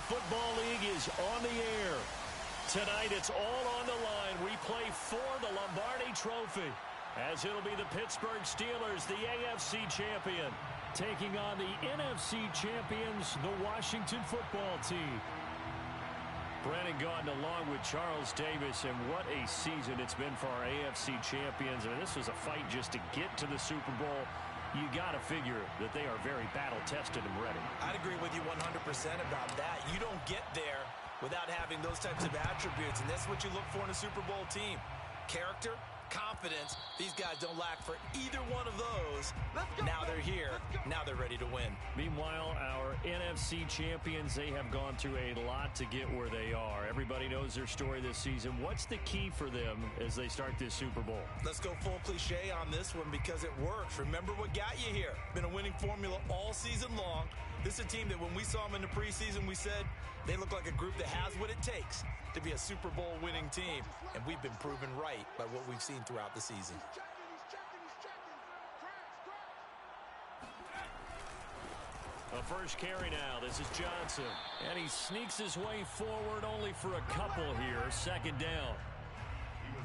Football League is on the air. Tonight, it's all on the line. We play for the Lombardi Trophy, as it'll be the Pittsburgh Steelers, the AFC champion, taking on the NFC champions, the Washington football team. Brandon Gaudin along with Charles Davis, and what a season it's been for our AFC champions. I mean, this was a fight just to get to the Super Bowl. You got to figure that they are very battle-tested and ready. I'd agree with you 100% about that. You don't get there without having those types of attributes, and that's what you look for in a Super Bowl team. Character, confidence. These guys don't lack for either one of those. Now they're here. Now they're ready to win. Meanwhile, our NFC champions, they have gone through a lot to get where they are. Everybody knows their story this season. What's the key for them as they start this Super Bowl? Let's go full cliche on this one because it works. Remember what got you here. Been a winning formula all season long. This is a team that when we saw them in the preseason, we said they look like a group that has what it takes to be a Super Bowl winning team. And we've been proven right by what we've seen throughout the season. A first carry now. This is Johnson. And he sneaks his way forward only for a couple here. Second down.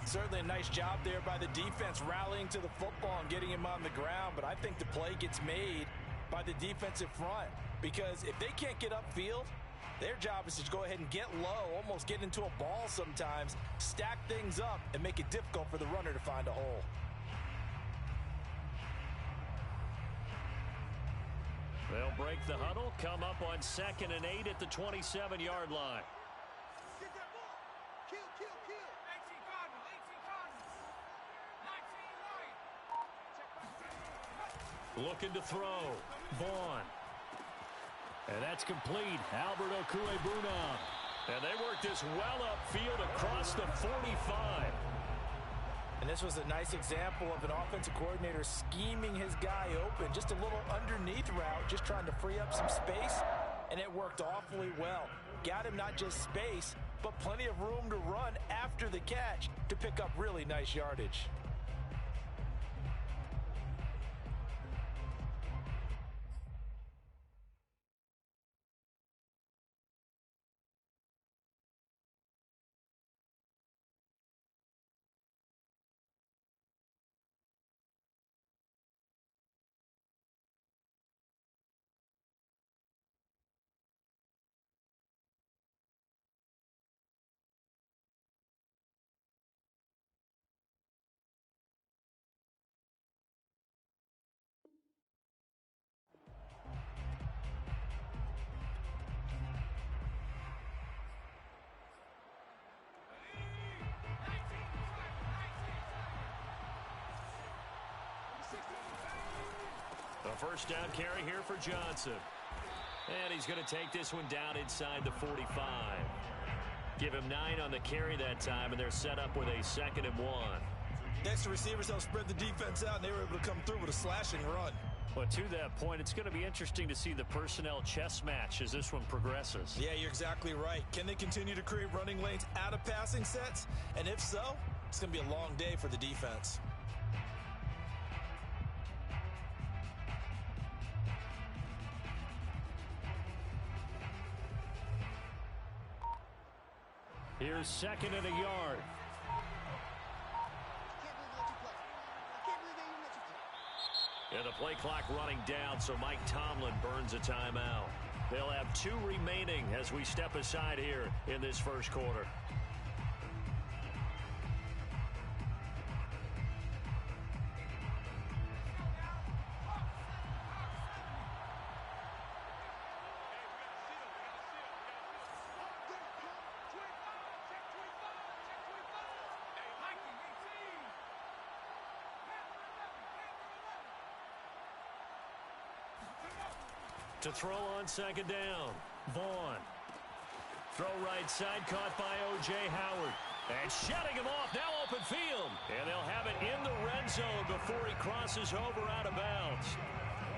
Certainly a nice job there by the defense rallying to the football and getting him on the ground. But I think the play gets made by the defensive front. Because if they can't get upfield, their job is to go ahead and get low, almost get into a ball sometimes, stack things up, and make it difficult for the runner to find a hole. They'll break the huddle, come up on 2nd and 8 at the 27-yard line. Get that ball. Kill. 18 Cardinals. 19 right. Looking to throw. Vaughn. And that's complete. Albert Okwuegbunam. And they work this well upfield across the 45. And this was a nice example of an offensive coordinator scheming his guy open. Just a little underneath route, just trying to free up some space. And it worked awfully well. Got him not just space, but plenty of room to run after the catch to pick up really nice yardage. A first down carry here for Johnson. And he's going to take this one down inside the 45. Give him 9 on the carry that time, and they're set up with a 2nd and 1. Next, the receivers helped spread the defense out, and they were able to come through with a slashing run. But to that point, it's going to be interesting to see the personnel chess match as this one progresses. Yeah, you're exactly right. Can they continue to create running lanes out of passing sets? And if so, it's going to be a long day for the defense. Here's 2nd and a yard. And the play clock running down, so Mike Tomlin burns a timeout. They'll have 2 remaining as we step aside here in this first quarter. To throw on 2nd down. Vaughn. Throw right side, caught by O.J. Howard. And shutting him off, now open field. And they'll have it in the red zone before he crosses over out of bounds.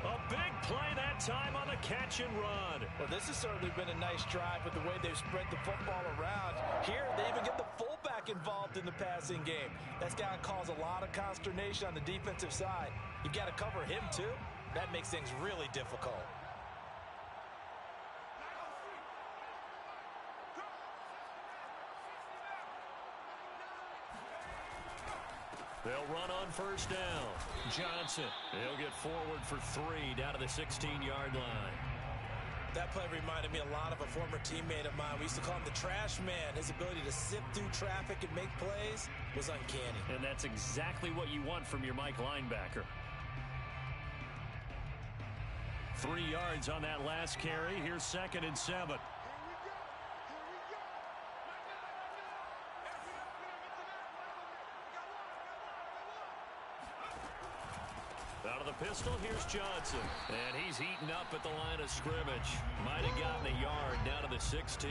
A big play that time on the catch and run. Well, this has certainly been a nice drive with the way they've spread the football around. Here, they even get the fullback involved in the passing game. That's got to cause a lot of consternation on the defensive side. You've got to cover him, too. That makes things really difficult. They'll run on first down. Johnson, he'll get forward for 3 down to the 16-yard line. That play reminded me a lot of a former teammate of mine. We used to call him the trash man. His ability to sift through traffic and make plays was uncanny. And that's exactly what you want from your Mike linebacker. 3 yards on that last carry. Here's 2nd and 7. Out of the pistol, here's Johnson. And he's heating up at the line of scrimmage. Might have gotten a yard down to the 16.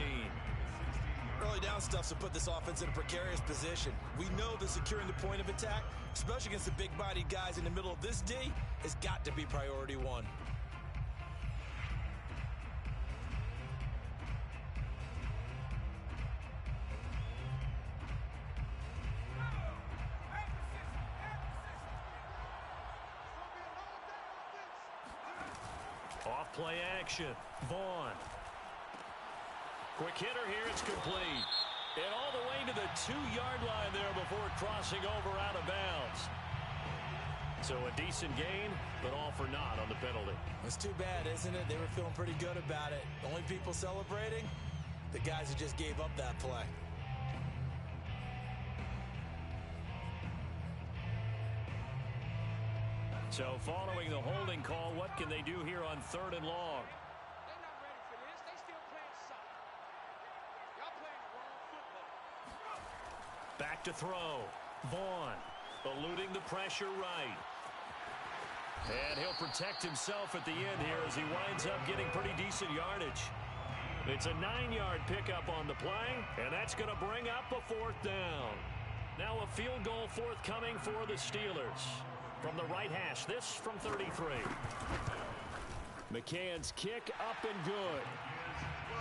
Early down stuff to put this offense in a precarious position. We know that securing the point of attack, especially against the big-bodied guys in the middle of this D, has got to be priority 1. Off play action. Vaughn. Quick hitter here. It's complete. And all the way to the 2-yard line there before crossing over out of bounds. So a decent gain, but all for naught on the penalty. It's too bad, isn't it? They were feeling pretty good about it. Only people celebrating, the guys who just gave up that play. So following the holding call, what can they do here on 3rd and long? They're not ready for this. They still playing soccer. Y'all playing the wrong football. Back to throw. Vaughn eluding the pressure right. And he'll protect himself at the end here as he winds up getting pretty decent yardage. It's a 9-yard pickup on the play, and that's going to bring up a 4th down. Now a field goal forthcoming for the Steelers. From the right hash, this from 33. McCann's kick up and good.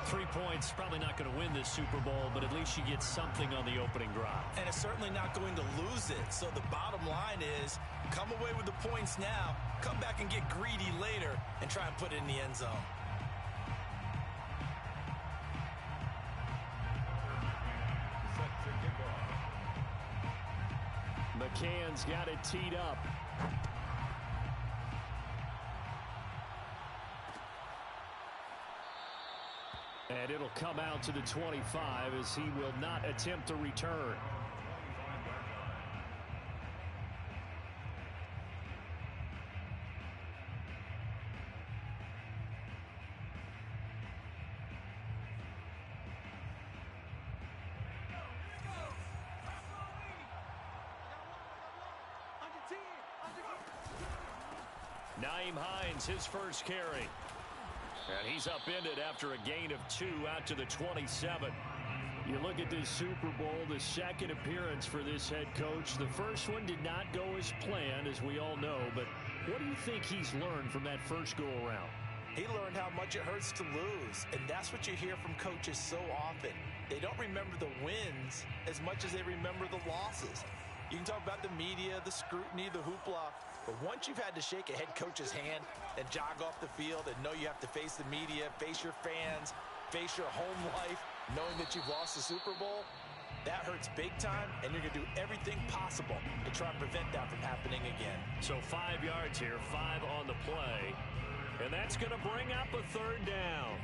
3 points, probably not going to win this Super Bowl, but at least you get something on the opening drive. And it's certainly not going to lose it. So the bottom line is, come away with the points now, come back and get greedy later, and try and put it in the end zone. McCann's got it teed up. And it'll come out to the 25 as he will not attempt to return. Naeem Hines, his first carry. And he's upended after a gain of 2 out to the 27. You look at this Super Bowl, the second appearance for this head coach. The first one did not go as planned, as we all know. But what do you think he's learned from that first go-around? He learned how much it hurts to lose, and that's what you hear from coaches so often. They don't remember the wins as much as they remember the losses. You can talk about the media, the scrutiny, the hoopla, but once you've had to shake a head coach's hand and jog off the field and know you have to face the media, face your fans, face your home life, knowing that you've lost the Super Bowl, that hurts big time, and you're going to do everything possible to try and prevent that from happening again. So 5 yards here, 5 on the play, and that's going to bring up a 3rd down.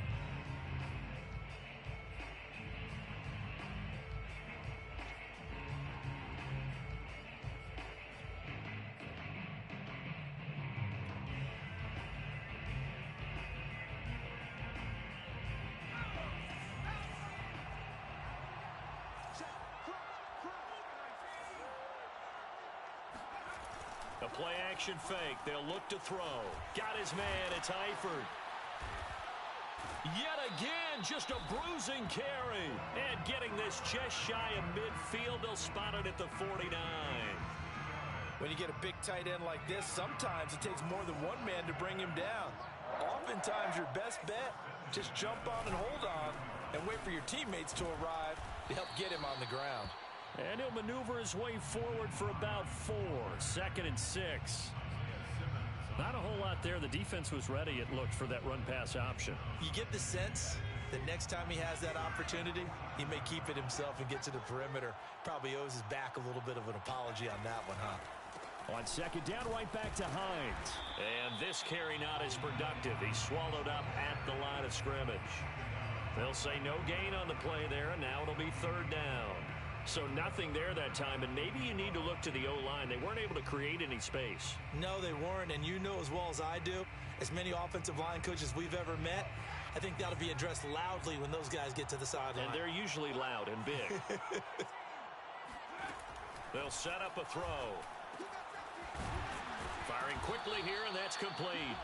A play-action fake. They'll look to throw. Got his man. It's Eifert. Yet again, just a bruising carry. And getting this just shy of midfield, they'll spot it at the 49. When you get a big tight end like this, sometimes it takes more than one man to bring him down. Oftentimes, your best bet, just jump on and hold on and wait for your teammates to arrive to help get him on the ground. And he'll maneuver his way forward for about 4. 2nd and 6. Not a whole lot there. The defense was ready, it looked, for that run-pass option. You get the sense The next time he has that opportunity, he may keep it himself and get to the perimeter. Probably owes his back a little bit of an apology on that one, huh? On second down, right back to Hines. And this carry not as productive. He's swallowed up at the line of scrimmage. They'll say no gain on the play there, and now it'll be third down. So nothing there that time, and maybe you need to look to the O-line. They weren't able to create any space. No, they weren't, and you know as well as I do, as many offensive line coaches we've ever met, I think that'll be addressed loudly when those guys get to the sideline. And they're usually loud and big. They'll set up a throw. Firing quickly here, and that's complete.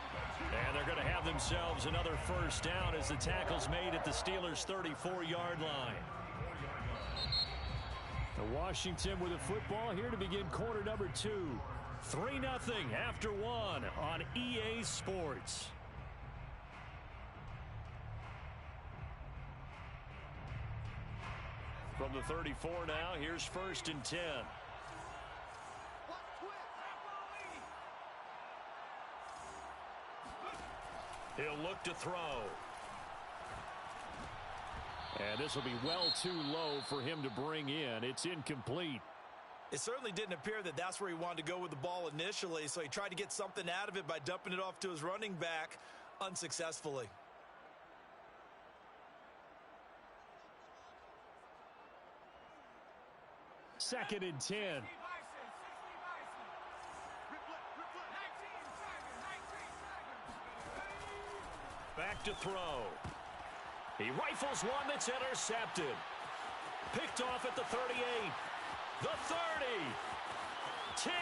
And they're going to have themselves another first down as the tackle's made at the Steelers' 34-yard line. Washington with a football here to begin quarter number 2. 3-0 after 1 on EA Sports. From the 34 now, here's first and 10. He'll look to throw. And this will be well too low for him to bring in. It's incomplete. It certainly didn't appear that that's where he wanted to go with the ball initially, so he tried to get something out of it by dumping it off to his running back unsuccessfully. Second and 10. Back to throw. He rifles one that's intercepted. Picked off at the 38. The 30. 10.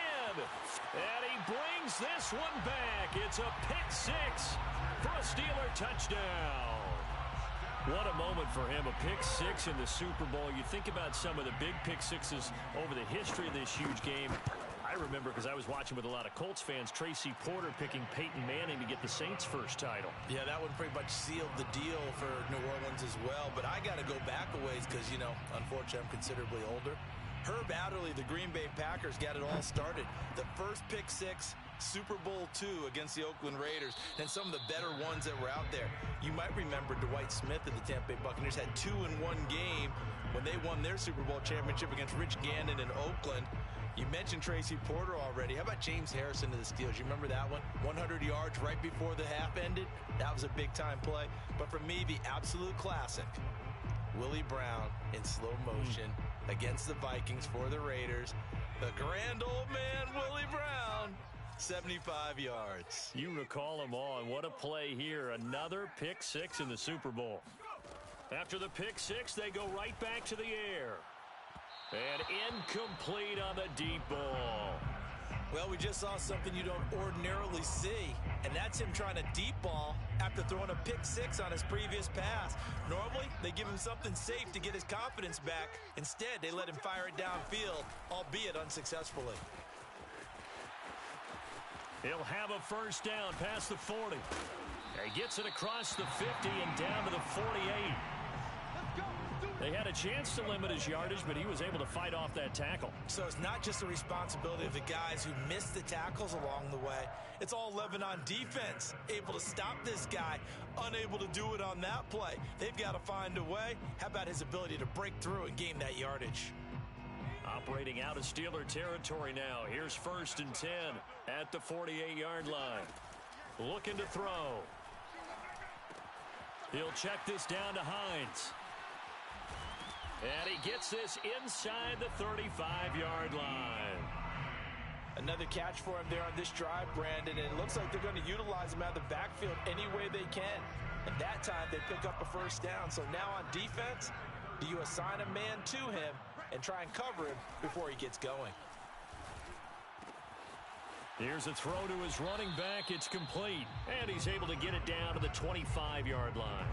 And he brings this one back. It's a pick six for a Steeler touchdown. What a moment for him. A pick six in the Super Bowl. You think about some of the big pick sixes over the history of this huge game. I remember, because I was watching with a lot of Colts fans, Tracy Porter picking Peyton Manning to get the Saints' first title. Yeah, that one pretty much sealed the deal for New Orleans as well. But I got to go back a ways because, you know, unfortunately, I'm considerably older. Herb Adderley, the Green Bay Packers, got it all started. The first pick six, Super Bowl II against the Oakland Raiders, and some of the better ones that were out there. You might remember Dwight Smith of the Tampa Bay Buccaneers had 2 in one game when they won their Super Bowl championship against Rich Gannon in Oakland. You mentioned Tracy Porter already. How about James Harrison to the Steelers? You remember that one? 100 yards right before the half ended? That was a big-time play. But for me, the absolute classic, Willie Brown in slow motion against the Vikings for the Raiders. The grand old man, Willie Brown, 75 yards. You recall them all, and what a play here. Another pick six in the Super Bowl. After the pick six, they go right back to the air. And incomplete on the deep ball. Well, we just saw something you don't ordinarily see, and that's him trying to deep ball after throwing a pick six on his previous pass. Normally, they give him something safe to get his confidence back. Instead, they let him fire it downfield, albeit unsuccessfully. He'll have a first down past the 40. He gets it across the 50 and down to the 48. They had a chance to limit his yardage, but he was able to fight off that tackle. So it's not just the responsibility of the guys who missed the tackles along the way. It's all Lebanon defense, able to stop this guy, unable to do it on that play. They've got to find a way. How about his ability to break through and gain that yardage? Operating out of Steeler territory now. Here's first and 10 at the 48-yard line. Looking to throw. He'll check this down to Hines. And he gets this inside the 35-yard line. Another catch for him there on this drive, Brandon, and it looks like they're going to utilize him out of the backfield any way they can. And that time, they pick up a first down. So now on defense, do you assign a man to him and try and cover him before he gets going? Here's a throw to his running back. It's complete. And he's able to get it down to the 25-yard line.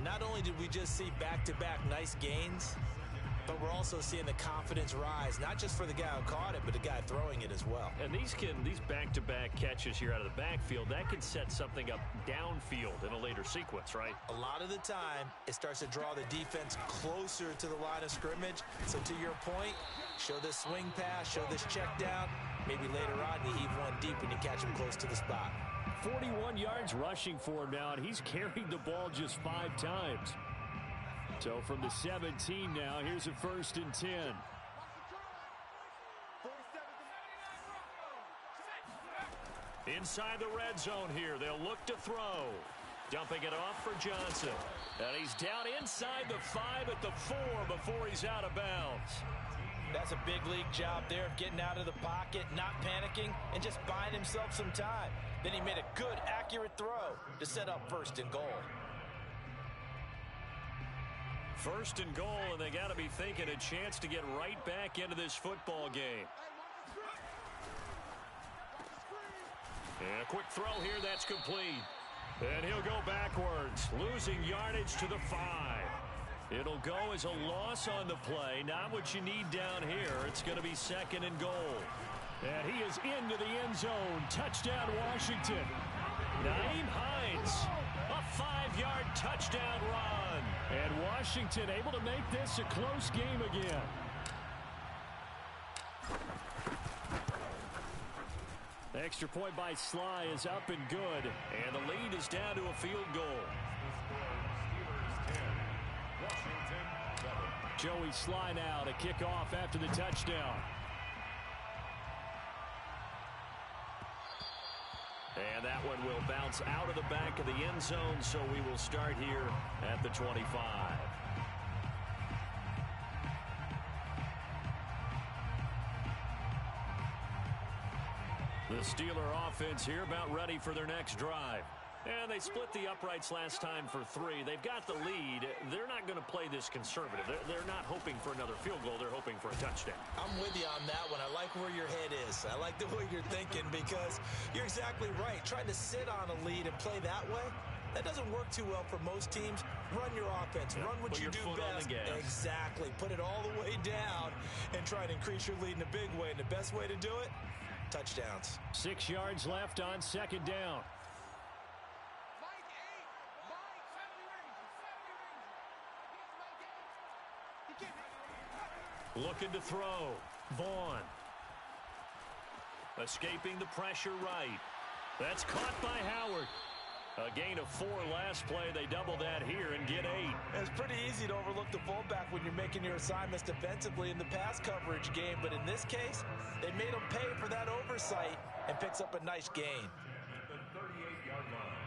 Not only did we just see back-to-back nice gains, but we're also seeing the confidence rise, not just for the guy who caught it, but the guy throwing it as well. And these back-to-back catches here out of the backfield, that can set something up downfield in a later sequence, right? A lot of the time, it starts to draw the defense closer to the line of scrimmage. So to your point, show this swing pass, show this check down. Maybe later on you heave one deep and you catch him close to the spot. 41 yards rushing for him now, and he's carried the ball just 5 times. So from the 17 now, here's a 1st and 10. Inside the red zone here, they'll look to throw. Dumping it off for Johnson. And he's down inside the 5 at the 4 before he's out of bounds. That's a big league job there of getting out of the pocket, not panicking, and just buying himself some time. Then he made a good, accurate throw to set up 1st and goal. 1st and goal, and they got to be thinking a chance to get right back into this football game. And a quick throw here, that's complete. And he'll go backwards, losing yardage to the 5. It'll go as a loss on the play. Not what you need down here. It's going to be 2nd and goal. And he is into the end zone. Touchdown, Washington. Nyheim Hines, a 5-yard touchdown run. And Washington able to make this a close game again. Extra point by Sly is up and good. And the lead is down to a field goal. Joey Sly now to kick off after the touchdown. And that one will bounce out of the back of the end zone, so we will start here at the 25. The Steeler offense here about ready for their next drive. And they split the uprights last time for 3. They've got the lead. They're not going to play this conservative. They're not hoping for another field goal. They're hoping for a touchdown. I'm with you on that one. I like where your head is. I like the way you're thinking because you're exactly right. Trying to sit on a lead and play that way, that doesn't work too well for most teams. Run your offense. Run what you do best. Exactly. Put it all the way down and try to increase your lead in a big way. And the best way to do it, touchdowns. 6 yards left on 2nd down. Looking to throw. Vaughn. Escaping the pressure right. That's caught by Howard. A gain of 4 last play. They double that here and get 8. It's pretty easy to overlook the fullback when you're making your assignments defensively in the pass coverage game. But in this case, they made him pay for that oversight and picks up a nice gain. The 38-yard line.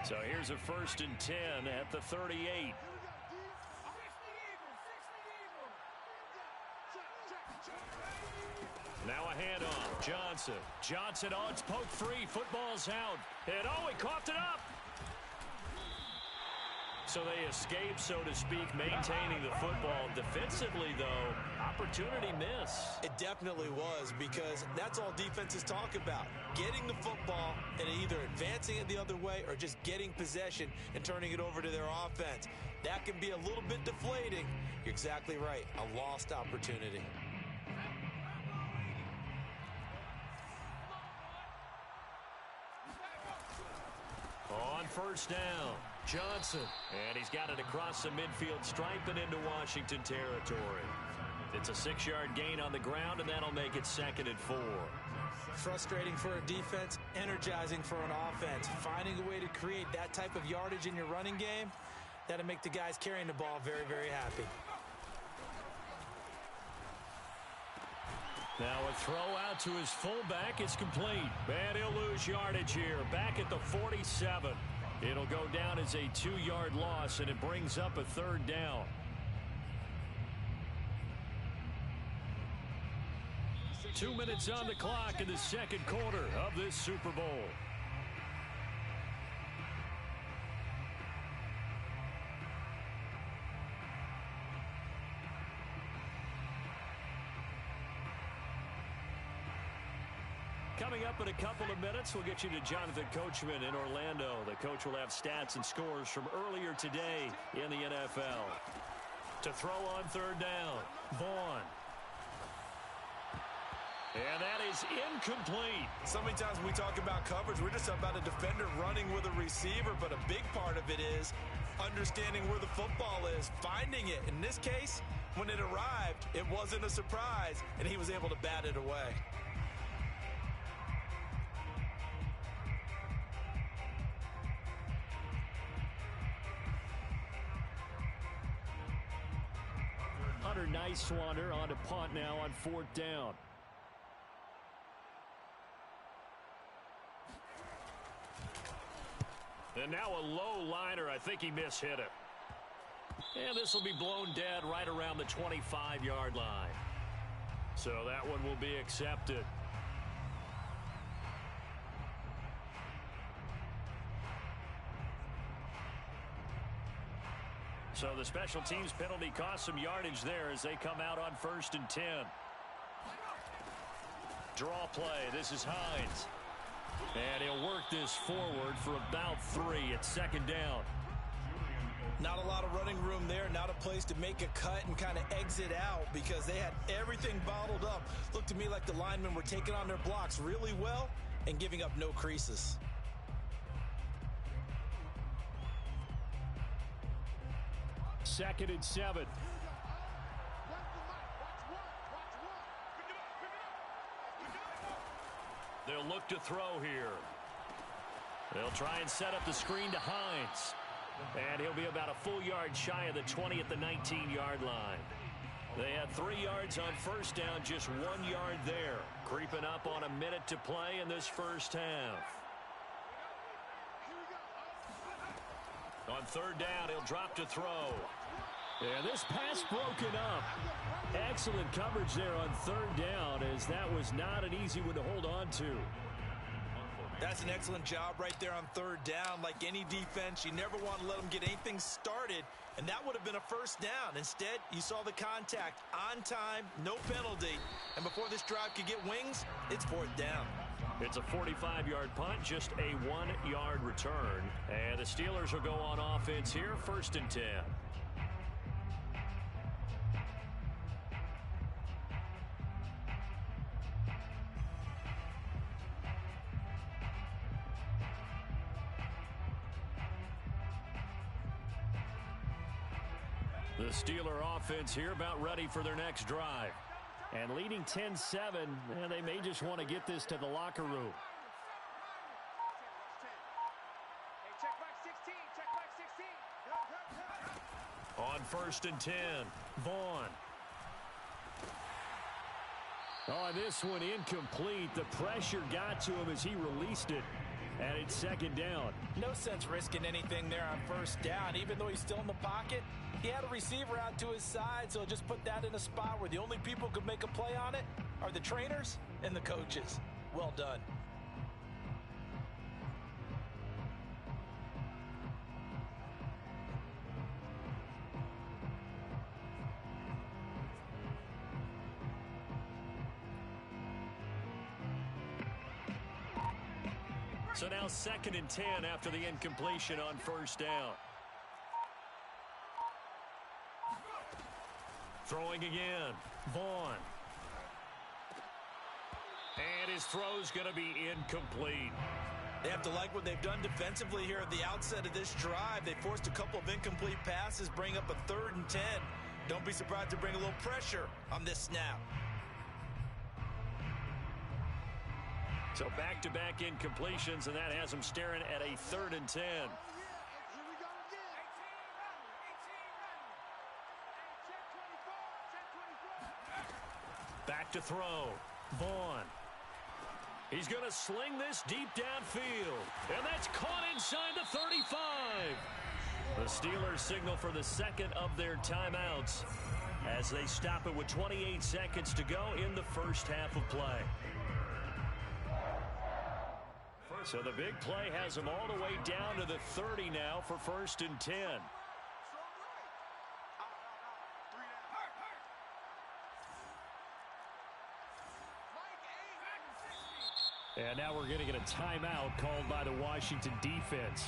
So here's a 1st and 10 at the 38. Now a handoff. Johnson. Johnson, oh, it's poked free. Football's out. And oh, he coughed it up. So they escape, so to speak, maintaining the football. Defensively, though, opportunity miss. It definitely was because that's all defenses talk about. Getting the football and either advancing it the other way or just getting possession and turning it over to their offense. That can be a little bit deflating. You're exactly right. A lost opportunity. On 1st down, Johnson. And he's got it across the midfield stripe and into Washington territory. It's a 6-yard gain on the ground, and that'll make it 2nd and 4. Frustrating for a defense, energizing for an offense. Finding a way to create that type of yardage in your running game, that'll make the guys carrying the ball very, very happy. Now a throw out to his fullback is complete. And he'll lose yardage here. Back at the 47. It'll go down as a 2-yard loss, and it brings up a 3rd down. Two minutes on the clock in the 2nd quarter of this Super Bowl. Coming up in a couple of minutes, we'll get you to Jonathan Coachman in Orlando. The coach will have stats and scores from earlier today in the NFL. To throw on 3rd down, Vaughn. And that is incomplete. So many times when we talk about coverage, we're just about a defender running with a receiver, but a big part of it is understanding where the football is, finding it. In this case, when it arrived, it wasn't a surprise, and he was able to bat it away. Another nice swander on a punt now on 4th down. And now a low liner. I think he mishit it. And this will be blown dead right around the 25-yard line. So that one will be accepted. So the special teams penalty cost some yardage there as they come out on 1st and 10. Draw play. This is Hines. And he'll work this forward for about 3 at 2nd down. Not a lot of running room there, not a place to make a cut and kind of exit out because they had everything bottled up. Looked to me like the linemen were taking on their blocks really well and giving up no creases. Second and 7. They'll look to throw here. They'll try and set up the screen to Hines. And he'll be about a full yard shy of the 20 at the 19-yard line. They had 3 yards on 1st down, just 1 yard there. Creeping up on a minute to play in this first half. On 3rd down, he'll drop to throw. Yeah, this pass broken up. Excellent coverage there on 3rd down, as that was not an easy one to hold on to. That's an excellent job right there on 3rd down. Like any defense, you never want to let them get anything started, and that would have been a 1st down. Instead, you saw the contact on time, no penalty, and before this drive could get wings, it's 4th down. It's a 45-yard punt, just a 1-yard return, and the Steelers will go on offense here, 1st and 10. The Steeler offense here about ready for their next drive. And leading 10-7, and they may just want to get this to the locker room. On 1st and 10, Vaughn. Oh, this one incomplete. The pressure got to him as he released it. And it's 2nd down. No sense risking anything there on 1st down. Even though he's still in the pocket, he had a receiver out to his side, so just put that in a spot where the only people who could make a play on it are the trainers and the coaches. Well done. So now 2nd and 10 after the incompletion on 1st down. Throwing again, Vaughn. And his throw's going to be incomplete. They have to like what they've done defensively here at the outset of this drive. They forced a couple of incomplete passes, bring up a 3rd and 10. Don't be surprised to bring a little pressure on this snap. So back-to-back incompletions, and that has them staring at a 3rd and 10. Back to throw. Vaughn. He's going to sling this deep downfield. And that's caught inside the 35. The Steelers signal for the 2nd of their timeouts as they stop it with 28 seconds to go in the first half of play. So the big play has them all the way down to the 30 now for 1st and 10. And now we're going to get a timeout called by the Washington defense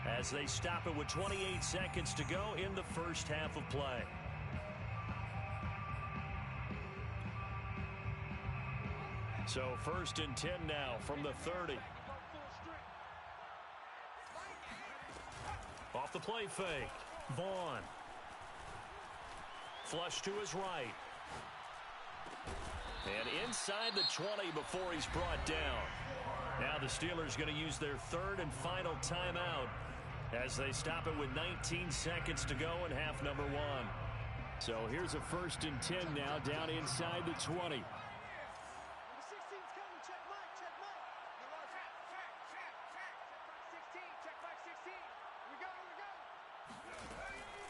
as they stop it with 28 seconds to go in the first half of play. So 1st and 10 now from the 30. Off the play fake. Vaughn. Flush to his right. And inside the 20 before he's brought down. Now the Steelers going to use their 3rd and final timeout as they stop it with 19 seconds to go in half number 1. So here's a 1st and 10 now down inside the 20.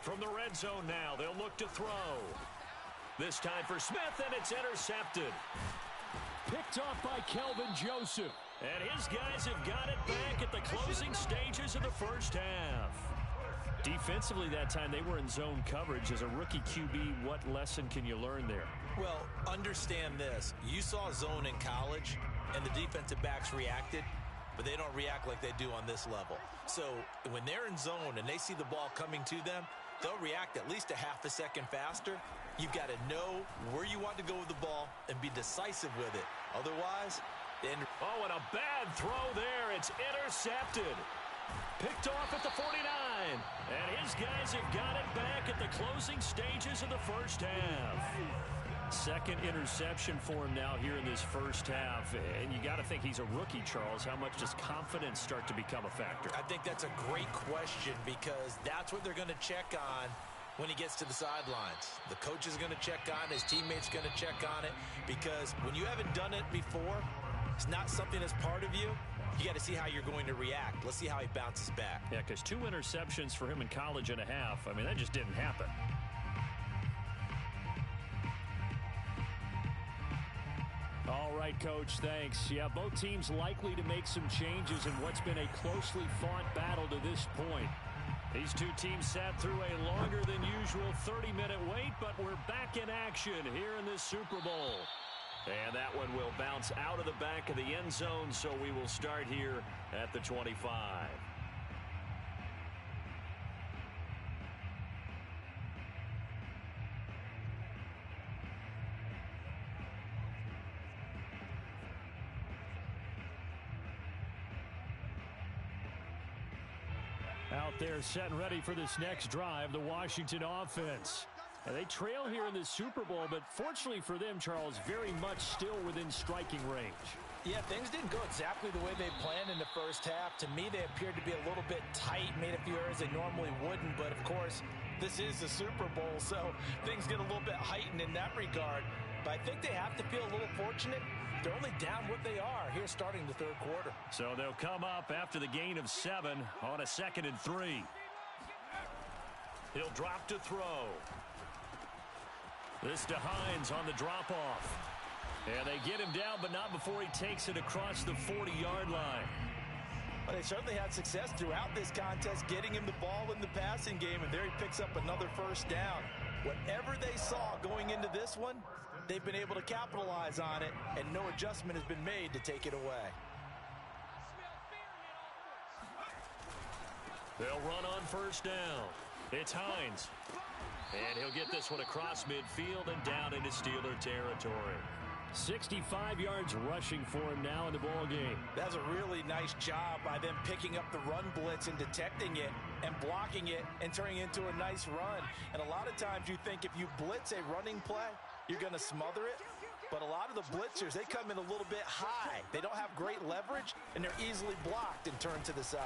From the red zone now, they'll look to throw. This time for Smith, and it's intercepted. Picked off by Kelvin Joseph. And his guys have got it back at the closing stages of the first half. Defensively that time, they were in zone coverage. As a rookie QB, what lesson can you learn there? Well, understand this. You saw zone in college, and the defensive backs reacted, but they don't react like they do on this level. So when they're in zone and they see the ball coming to them, they'll react at least a half a second faster. You've got to know where you want to go with the ball and be decisive with it. Otherwise, then... Oh, and a bad throw there. It's intercepted. Picked off at the 49. And his guys have got it back at the closing stages of the first half. Second interception for him now here in this first half. And you got to think he's a rookie, Charles. How much does confidence start to become a factor? I think that's a great question because that's what they're going to check on when he gets to the sidelines. The coach is going to check on it. His teammates going to check on it because when you haven't done it before, it's not something that's part of you. You got to see how you're going to react. Let's see how he bounces back. Yeah, because 2 interceptions for him in college and a half. I mean, that just didn't happen. All right, Coach, thanks. Yeah, both teams likely to make some changes in what's been a closely fought battle to this point. These two teams sat through a longer than usual 30-minute wait, but we're back in action here in this Super Bowl. And that one will bounce out of the back of the end zone, so we will start here at the 25. Out there set and ready for this next drive, the Washington offense. And they trail here in the Super Bowl, but fortunately for them, Charles, very much still within striking range. Yeah, things didn't go exactly the way they planned in the first half. To me, they appeared to be a little bit tight, made a few errors they normally wouldn't. But, of course, this is the Super Bowl, so things get a little bit heightened in that regard. But I think they have to feel a little fortunate. They're only down what they are here starting the third quarter. So they'll come up after the gain of 7 on a 2nd and 3. He'll drop to throw. This to Hines on the drop-off. And they get him down, but not before he takes it across the 40-yard line. Well, they certainly had success throughout this contest, getting him the ball in the passing game, and there he picks up another first down. Whatever they saw going into this one, they've been able to capitalize on it, and no adjustment has been made to take it away. They'll run on first down. It's Hines. And he'll get this one across midfield and down into Steeler territory. 65 yards rushing for him now in the ball game. That's a really nice job by them picking up the run blitz and detecting it and blocking it and turning it into a nice run. And a lot of times you think if you blitz a running play, you're going to smother it. But a lot of the blitzers, they come in a little bit high. They don't have great leverage, and they're easily blocked and turned to the side.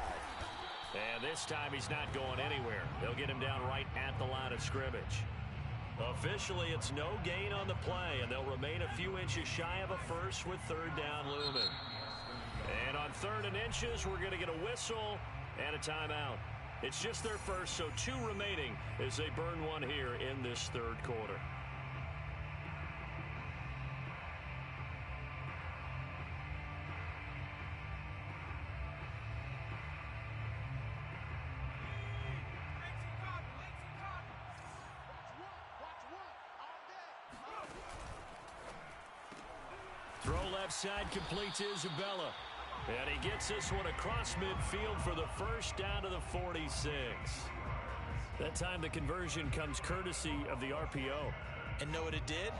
And this time he's not going anywhere. They'll get him down right at the line of scrimmage. Officially, it's no gain on the play, and they'll remain a few inches shy of a first with third down looming. And on 3rd and inches, we're going to get a whistle and a timeout. It's just their first, so 2 remaining as they burn one here in this third quarter. Throw left side complete to Isabella. And he gets this one across midfield for the first down to the 46. That time the conversion comes courtesy of the RPO. And know what it did?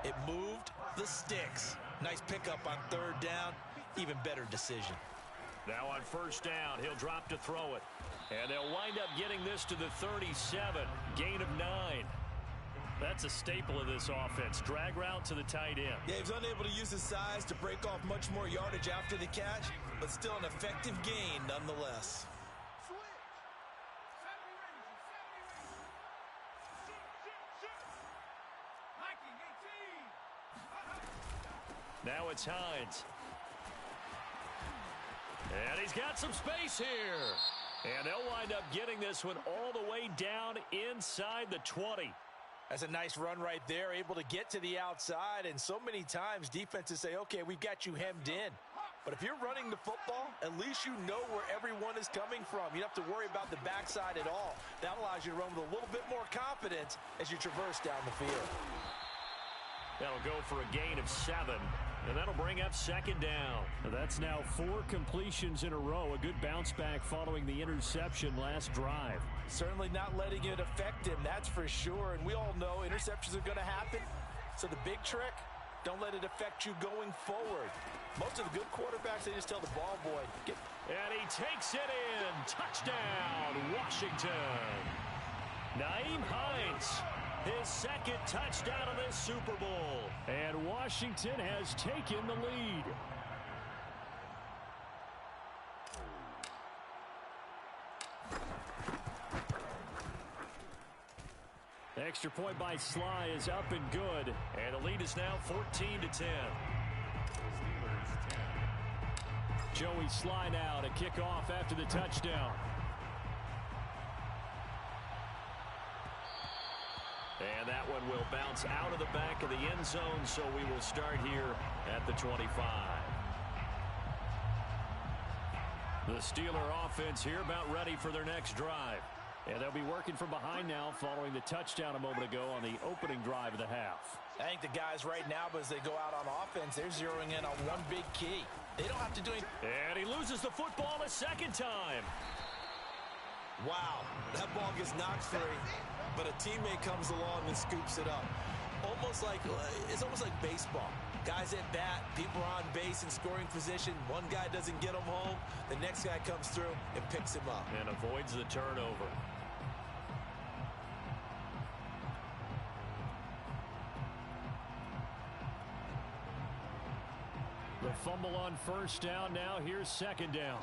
It moved the sticks. Nice pickup on 3rd down. Even better decision. Now on first down, he'll drop to throw it. And they'll wind up getting this to the 37. Gain of 9. That's a staple of this offense. Drag route to the tight end. Yeah, he was unable to use his size to break off much more yardage after the catch, but still an effective gain nonetheless. Now it's Hines. And he's got some space here. And they'll wind up getting this one all the way down inside the 20. That's a nice run right there, able to get to the outside. And so many times defenses say, okay, we've got you hemmed in. But if you're running the football, at least you know where everyone is coming from. You don't have to worry about the backside at all. That allows you to run with a little bit more confidence as you traverse down the field. That'll go for a gain of 7. And that'll bring up second down. That's now 4 completions in a row. A good bounce back following the interception last drive. Certainly not letting it affect him, that's for sure. And we all know interceptions are going to happen. So the big trick, don't let it affect you going forward. Most of the good quarterbacks, they just tell the ball boy, get. And he takes it in. Touchdown, Washington. Nyheim Hines, his second touchdown of this Super Bowl. And Washington has taken the lead. Extra point by Sly is up and good. And the lead is now 14-10. Joey Sly now to kick off after the touchdown. And that one will bounce out of the back of the end zone, so we will start here at the 25. The Steeler offense here about ready for their next drive. And they'll be working from behind now following the touchdown a moment ago on the opening drive of the half. I think the guys right now, as they go out on offense, they're zeroing in on one big key. They don't have to do anything. And he loses the football a second time. Wow, that ball gets knocked free, but a teammate comes along and scoops it up. It's almost like baseball. Guys at bat, people are on base in scoring position. One guy doesn't get him home. The next guy comes through and picks him up. And avoids the turnover. The fumble on first down. Now here's second down.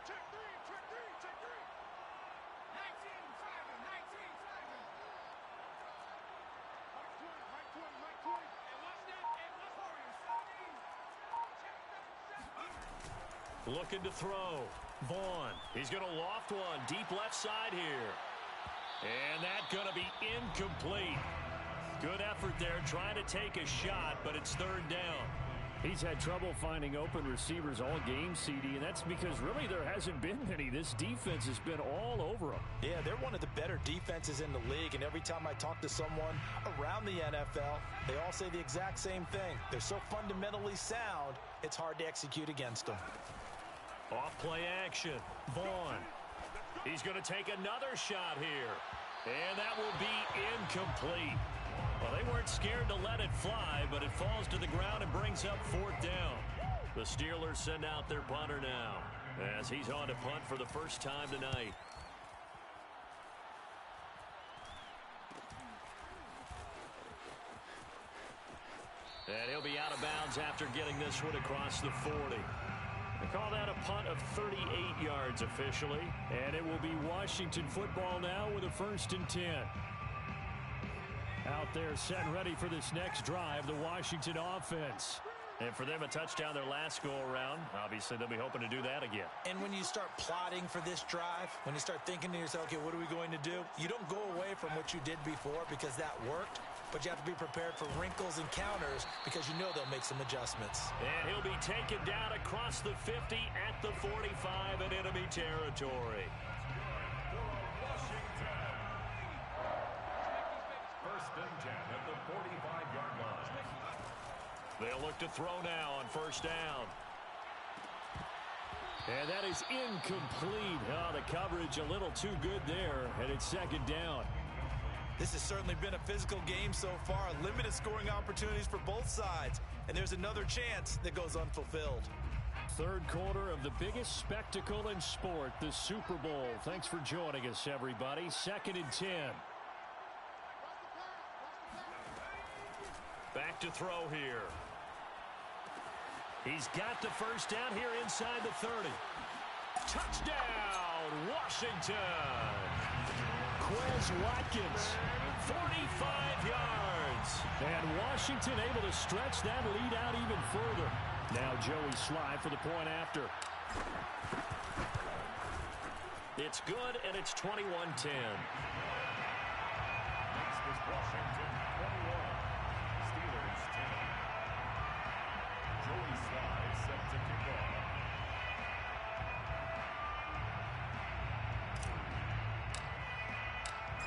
Check three. 19, 20. And watch that. And watch Looking to throw. Vaughn. He's going to loft one deep left side here. And that's going to be incomplete. Good effort there trying to take a shot, but it's third down. He's had trouble finding open receivers all game, CD, and that's because really there hasn't been many. This defense has been all over him. Yeah, they're one of the better defenses in the league, and every time I talk to someone around the NFL, they all say the exact same thing. They're so fundamentally sound, it's hard to execute against them. Off play action. Vaughn. He's going to take another shot here. And that will be incomplete. Well, they weren't scared to let it fly, but it falls to the ground and brings up fourth down. The Steelers send out their punter now as he's on to punt for the first time tonight. And he'll be out of bounds after getting this one across the 40. They call that a punt of 38 yards officially. And it will be Washington football now with a 1st and 10. Out there set and ready for this next drive, the Washington offense. And for them, a touchdown their last go-around. Obviously, they'll be hoping to do that again. And when you start plotting for this drive, when you start thinking to yourself, okay, what are we going to do? You don't go away from what you did before because that worked, but you have to be prepared for wrinkles and counters because you know they'll make some adjustments. And he'll be taken down across the 50 at the 45 in enemy territory. First and 10 at the 45-yard line. They'll look to throw now on first down. And that is incomplete. Oh, the coverage a little too good there, and it's second down. This has certainly been a physical game so far. Limited scoring opportunities for both sides. And there's another chance that goes unfulfilled. Third quarter of the biggest spectacle in sport, the Super Bowl. Thanks for joining us, everybody. 2nd and 10. Back to throw here. He's got the first down here inside the 30. Touchdown, Washington! Quez Watkins, 45 yards. And Washington able to stretch that lead out even further. Now Joey Sly for the point after. It's good, and it's 21-10. Next is Washington 21, Steelers 10. Joey Sly set to kick off.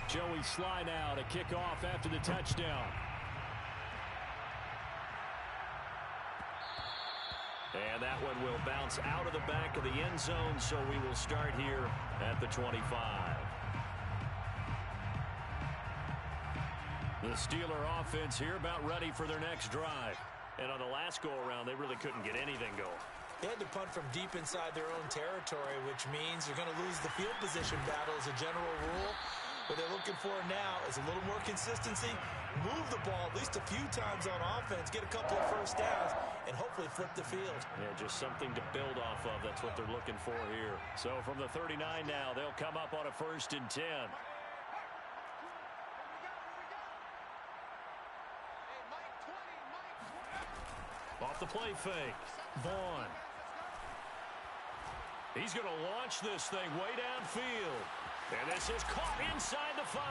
Joey Sly now to kick off after the touchdown. And that one will bounce out of the back of the end zone, so we will start here at the 25. The Steeler offense here about ready for their next drive. And on the last go-around, they really couldn't get anything going. They had to punt from deep inside their own territory, which means you're going to lose the field position battle as a general rule. What they're looking for now is a little more consistency, move the ball at least a few times on offense, get a couple of first downs, and hopefully flip the field. Yeah, just something to build off of. That's what they're looking for here. So from the 39 now, they'll come up on a 1st and 10. Off the play fake. Vaughn. He's going to launch this thing way downfield. And this is caught inside the 5.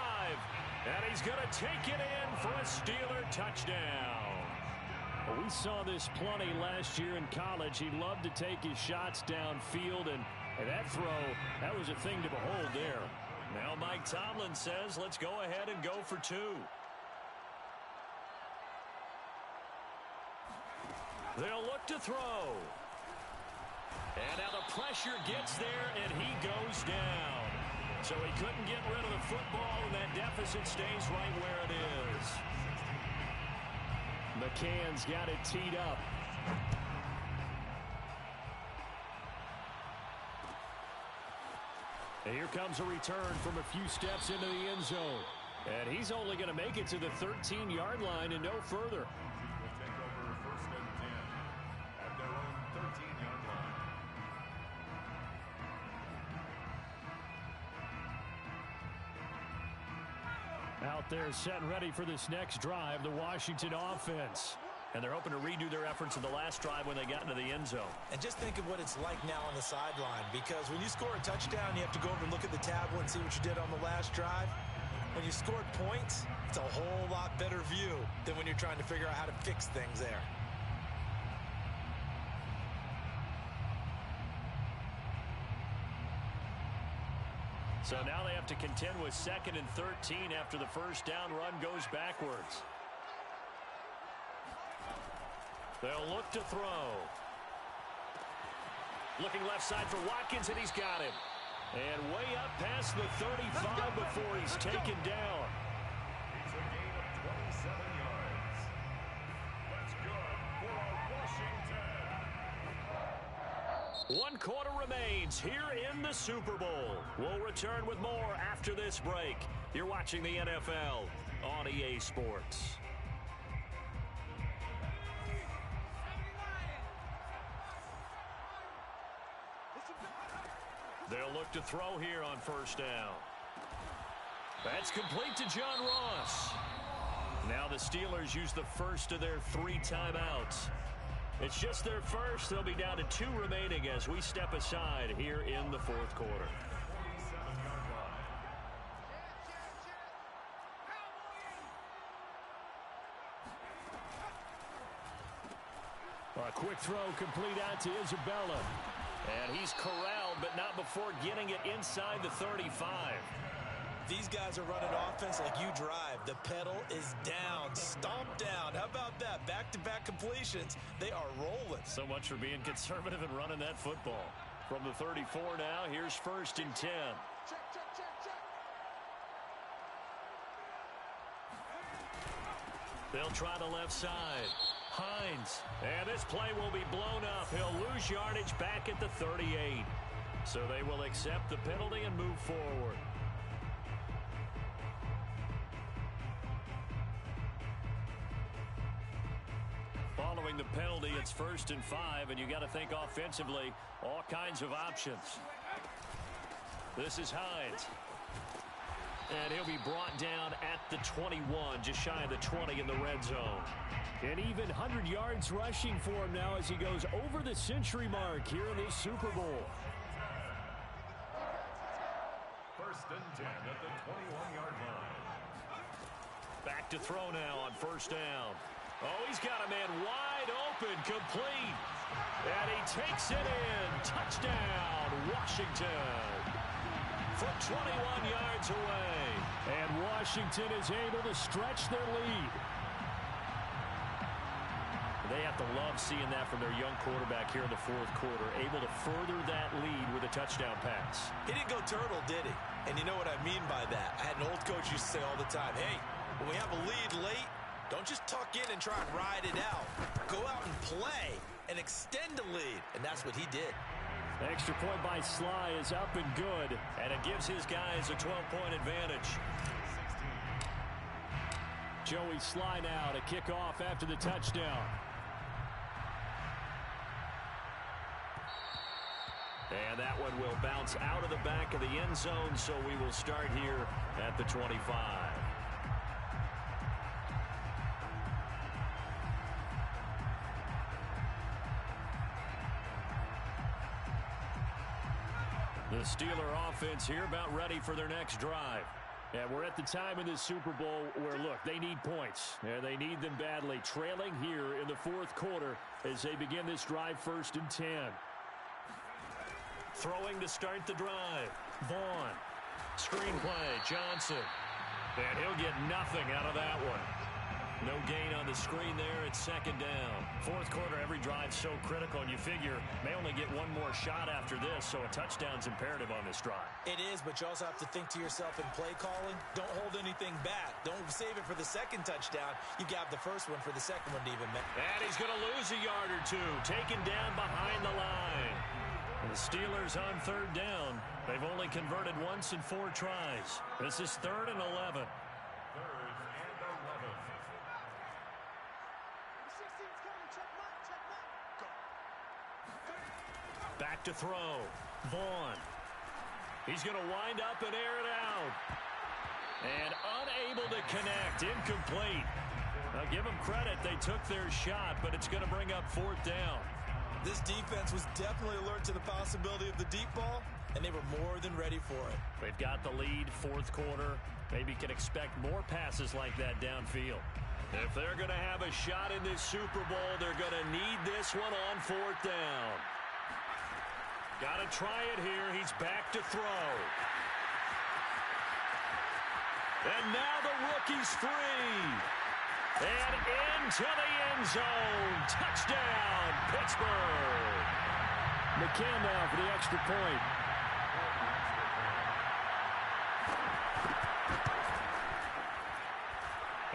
And he's going to take it in for a Steeler touchdown. Well, we saw this plenty last year in college. He loved to take his shots downfield. And that throw, that was a thing to behold there. Now Mike Tomlin says, let's go ahead and go for 2. They'll look to throw. And now the pressure gets there, and he goes down. So he couldn't get rid of the football, and that deficit stays right where it is. McCann's got it teed up. And here comes a return from a few steps into the end zone. And he's only going to make it to the 13-yard line and no further. Will take over 1st and 10 at their own 13-yard line. Out there set and ready for this next drive, the Washington offense. And they're hoping to redo their efforts in the last drive when they got into the end zone. And just think of what it's like now on the sideline, because when you score a touchdown, you have to go over and look at the tablet and see what you did on the last drive. When you scored points, it's a whole lot better view than when you're trying to figure out how to fix things there. So now they have to contend with 2nd and 13 after the first down run goes backwards. They'll look to throw. Looking left side for Watkins, and he's got him. And way up past the 35 before he's taken down. It's a gain of 27 yards. That's good for Washington. 1 quarter remains here in the Super Bowl. We'll return with more after this break. You're watching the NFL on EA Sports. They'll look to throw here on first down. That's complete to John Ross. Now the Steelers use the first of their 3 timeouts. It's just their first. They'll be down to 2 remaining as we step aside here in the 4th quarter. A quick throw complete out to Isabella. And he's corralled, but not before getting it inside the 35. These guys are running offense like you drive. The pedal is down, stomped down. How about that? Back-to-back completions. They are rolling. So much for being conservative and running that football. From the 34 now, here's 1st and 10. They'll try the left side. Hines. And this play will be blown up. He'll lose yardage back at the 38. So they will accept the penalty and move forward. Following the penalty, it's 1st and 5, and you got to think offensively, all kinds of options. This is Hines. And he'll be brought down at the 21, just shy of the 20 in the red zone. And even 100 yards rushing for him now as he goes over the century mark here in this Super Bowl. First and 10 at the 21-yard line. Back to throw now on first down. Oh, he's got a man wide open, complete. And he takes it in. Touchdown, Washington. From 21 yards away. And Washington is able to stretch their lead. They have to love seeing that from their young quarterback here in the fourth quarter, able to further that lead with a touchdown pass. He didn't go turtle, did he? And you know what I mean by that. I had an old coach used to say all the time, hey, when we have a lead late, don't just tuck in and try and ride it out. Go out and play and extend the lead. And that's what he did. The extra point by Sly is up and good. And it gives his guys a 12-point advantage. Joey Sly now to kick off after the touchdown. And that one will bounce out of the back of the end zone, so we will start here at the 25. The Steeler offense here about ready for their next drive. And we're at the time in this Super Bowl where, look, they need points. And they need them badly. Trailing here in the fourth quarter as they begin this drive, first and 10. Throwing to start the drive. Vaughn. Screenplay. Johnson. And he'll get nothing out of that one. No gain on the screen there. It's second down. Fourth quarter, every drive's so critical, and you figure may only get one more shot after this, so a touchdown's imperative on this drive. It is, but you also have to think to yourself in play calling, don't hold anything back. Don't save it for the second touchdown. You got the first one for the second one to even make. And he's going to lose a yard or two. Taken down behind the line. The Steelers on third down. They've only converted once in 4 tries. This is 3rd and 11. Back to throw. Vaughn. He's going to wind up and air it out. And unable to connect. Incomplete. Now give them credit. They took their shot, but it's going to bring up 4th down. This defense was definitely alert to the possibility of the deep ball, and they were more than ready for it. They've got the lead, fourth quarter. Maybe can expect more passes like that downfield. If they're going to have a shot in this Super Bowl, they're going to need this one on 4th down. Got to try it here. He's back to throw. And now the rookie's free. And into the end zone. Touchdown, Pittsburgh. McCann now for the extra point.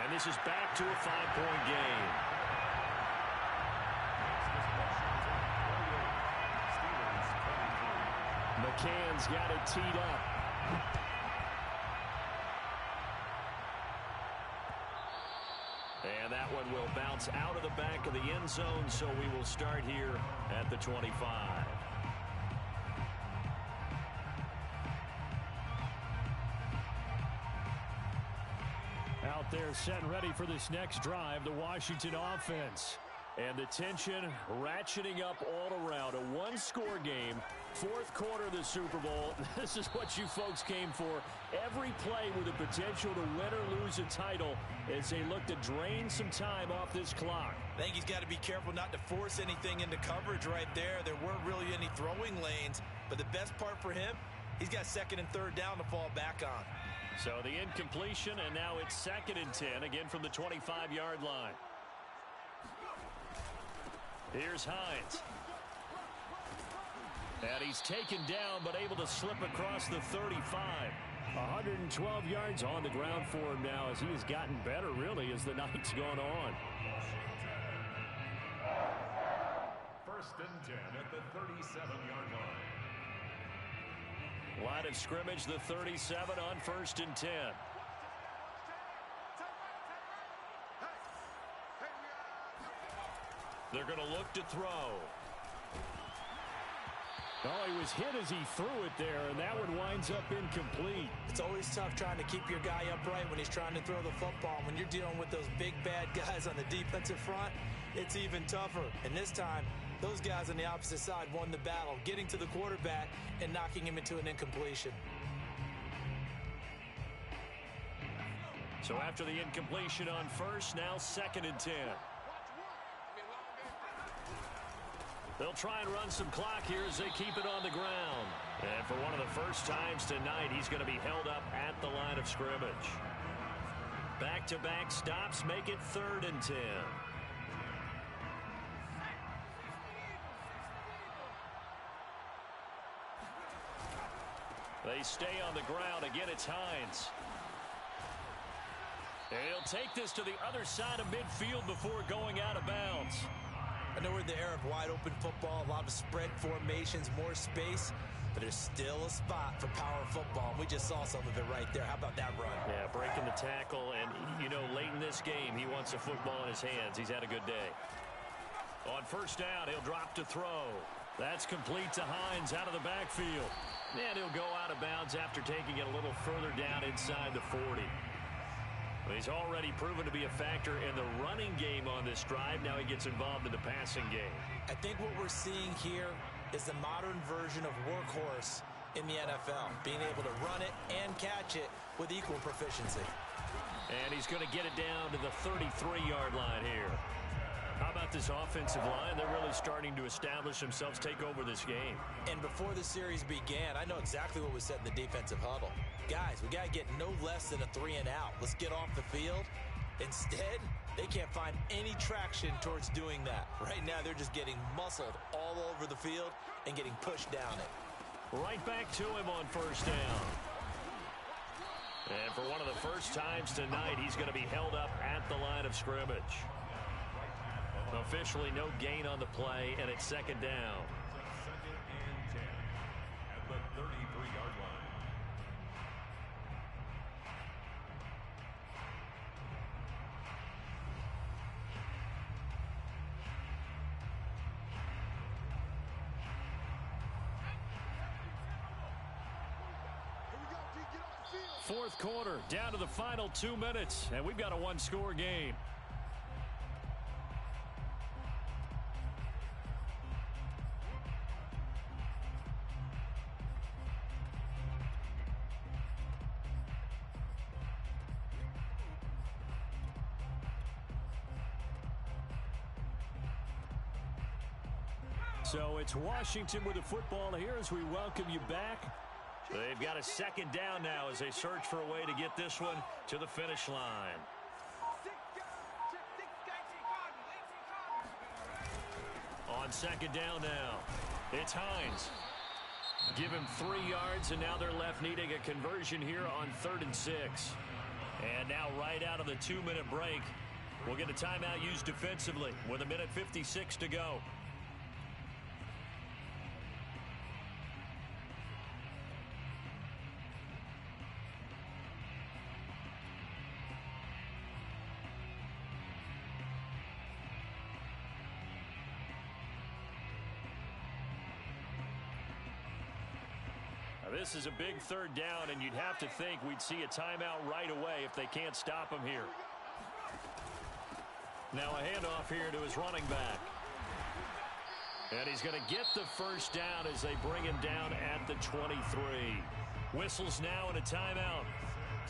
And this is back to a 5-point game. McCann's got it teed up. And that one will bounce out of the back of the end zone, so we will start here at the 25. Out there set and ready for this next drive, the Washington offense. And the tension ratcheting up all around. A one-score game, fourth quarter of the Super Bowl. This is what you folks came for. Every play with the potential to win or lose a title as they look to drain some time off this clock. I think he's got to be careful not to force anything into coverage right there. There weren't really any throwing lanes. But the best part for him, he's got 2nd and 3rd down to fall back on. So the incompletion, and now it's 2nd and 10, again from the 25-yard line. Here's Hines. And he's taken down, but able to slip across the 35. 112 yards on the ground for him now as he has gotten better, really, as the night's gone on. 1st and 10 at the 37-yard line. Line of scrimmage, the 37 on 1st and 10. They're going to look to throw. Oh, he was hit as he threw it there, and that one winds up incomplete. It's always tough trying to keep your guy upright when he's trying to throw the football. When you're dealing with those big, bad guys on the defensive front, it's even tougher. And this time, those guys on the opposite side won the battle, getting to the quarterback and knocking him into an incompletion. So after the incompletion on first, now 2nd and 10. They'll try and run some clock here as they keep it on the ground. And for one of the first times tonight, he's going to be held up at the line of scrimmage. Back-to-back stops make it 3rd and 10. They stay on the ground. Again, it's Hines. And he'll take this to the other side of midfield before going out of bounds. I know we're in the era of wide-open football, a lot of spread formations, more space, but there's still a spot for power football. We just saw some of it right there. How about that run? Yeah, breaking the tackle, and, you know, late in this game, he wants the football in his hands. He's had a good day. On first down, he'll drop to throw. That's complete to Hines out of the backfield. And he'll go out of bounds after taking it a little further down inside the 40. He's already proven to be a factor in the running game on this drive. Now he gets involved in the passing game. I think what we're seeing here is the modern version of workhorse in the NFL, being able to run it and catch it with equal proficiency. And he's going to get it down to the 33-yard line here. How about this offensive line? They're really starting to establish themselves, take over this game. And before the series began, I know exactly what was said in the defensive huddle. Guys, we got to get no less than a 3-and-out. Let's get off the field. Instead, they can't find any traction towards doing that. Right now, they're just getting muscled all over the field and getting pushed down it. Right back to him on first down. And for one of the first times tonight, he's going to be held up at the line of scrimmage. Officially no gain on the play, and it's 2nd down. 2nd and 10 at the 33-yard line. Fourth quarter, down to the final 2 minutes, and we've got a one-score game. So it's Washington with the football here as we welcome you back. They've got a 2nd down now as they search for a way to get this one to the finish line. On 2nd down now, it's Hines. Give him 3 yards, and now they're left needing a conversion here on 3rd and 6. And now right out of the 2-minute break, we'll get a timeout used defensively with 1:56 to go. This is a big 3rd down, and you'd have to think we'd see a timeout right away if they can't stop him here. Now a handoff here to his running back. And he's going to get the first down as they bring him down at the 23. Whistles now and a timeout.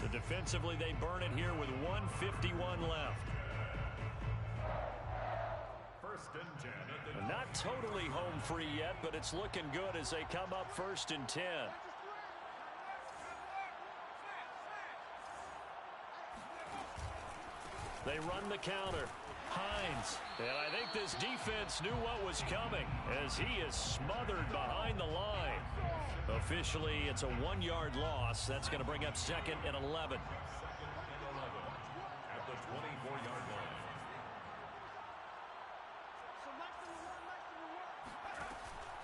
So defensively, they burn it here with 1:51 left. 1st and 10 at the... Not totally home free yet, but it's looking good as they come up 1st and 10. They run the counter. Hines. And I think this defense knew what was coming as he is smothered behind the line. Officially, it's a 1-yard loss. That's going to bring up 2nd and 11. 2nd and 11 at the 24-yard line.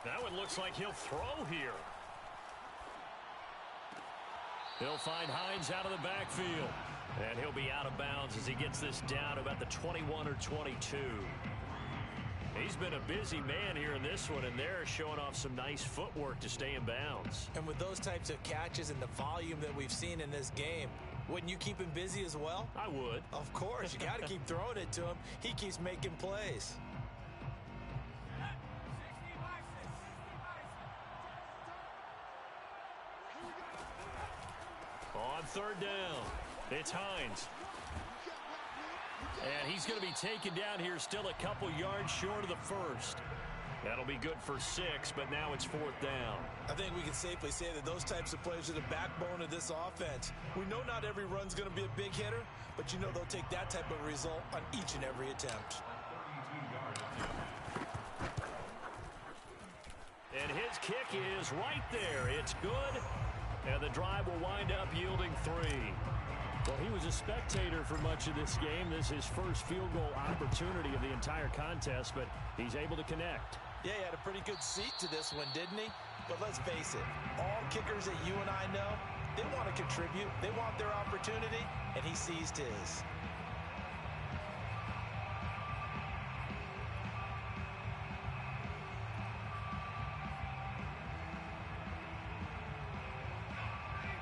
That one looks like he'll throw here. He'll find Hines out of the backfield. And he'll be out of bounds as he gets this down about the 21 or 22. He's been a busy man here in this one, and they're showing off some nice footwork to stay in bounds. And with those types of catches and the volume that we've seen in this game, wouldn't you keep him busy as well? I would. Of course. You got to keep throwing it to him. He keeps making plays. On third down, it's Hines. And he's going to be taken down here still a couple yards short of the first. That'll be good for 6, but now it's fourth down. I think we can safely say that those types of plays are the backbone of this offense. We know not every run's going to be a big hitter, but you know they'll take that type of result on each and every attempt. And his kick is right there. It's good. And the drive will wind up yielding 3. Well, he was a spectator for much of this game. This is his first field goal opportunity of the entire contest, but he's able to connect. Yeah, he had a pretty good seat to this one, didn't he? But let's face it, all kickers that you and I know, they want to contribute. They want their opportunity, and he seized his.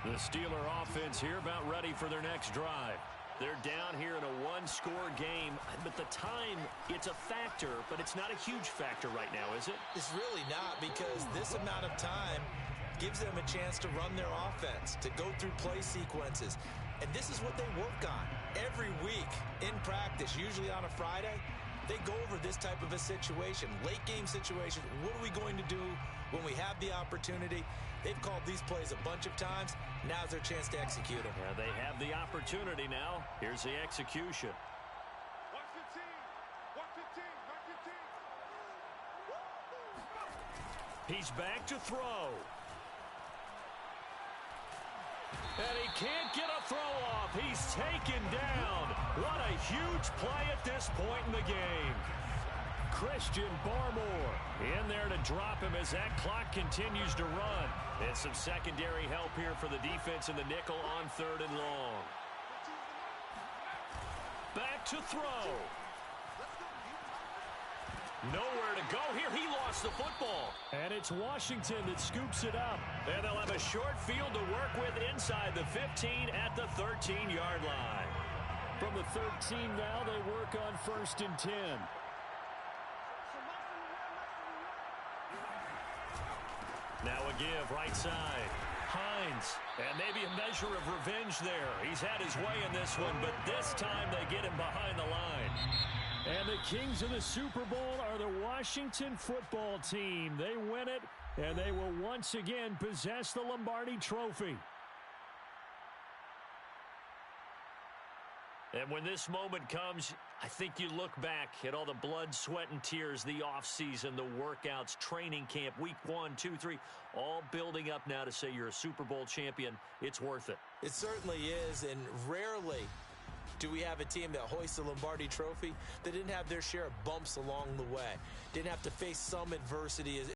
The Steeler offense here about ready for their next drive. They're down here in a one-score game, but the time, it's a factor, but it's not a huge factor right now, is it? It's really not, because this amount of time gives them a chance to run their offense, to go through play sequences. And this is what they work on every week in practice, usually on a Friday. They go over this type of a situation, late game situation. What are we going to do when we have the opportunity? They've called these plays a bunch of times. Now's their chance to execute them. Yeah, they have the opportunity now. Here's the execution. Watch the team. Watch the team. Watch the team. He's back to throw. And he can't get a throw off. He's taken down. What a huge play at this point in the game. Christian Barmore in there to drop him as that clock continues to run. And some secondary help here for the defense in the nickel on third and long. Back to throw. Nowhere to go here. He lost the football. And it's Washington that scoops it up. And they'll have a short field to work with inside the 15 at the 13-yard line. From the 13 now, they work on 1st and 10. Now a give, right side. Hines. And maybe a measure of revenge there. He's had his way in this one, but this time they get him behind the line. And the kings of the Super Bowl are the Washington football team. They win it, and they will once again possess the Lombardi Trophy. And when this moment comes, I think you look back at all the blood, sweat, and tears, the offseason, the workouts, training camp, week 1, 2, 3, all building up now to say you're a Super Bowl champion. It's worth it. It certainly is, and rarely do we have a team that hoists the Lombardi Trophy that didn't have their share of bumps along the way, didn't have to face some adversity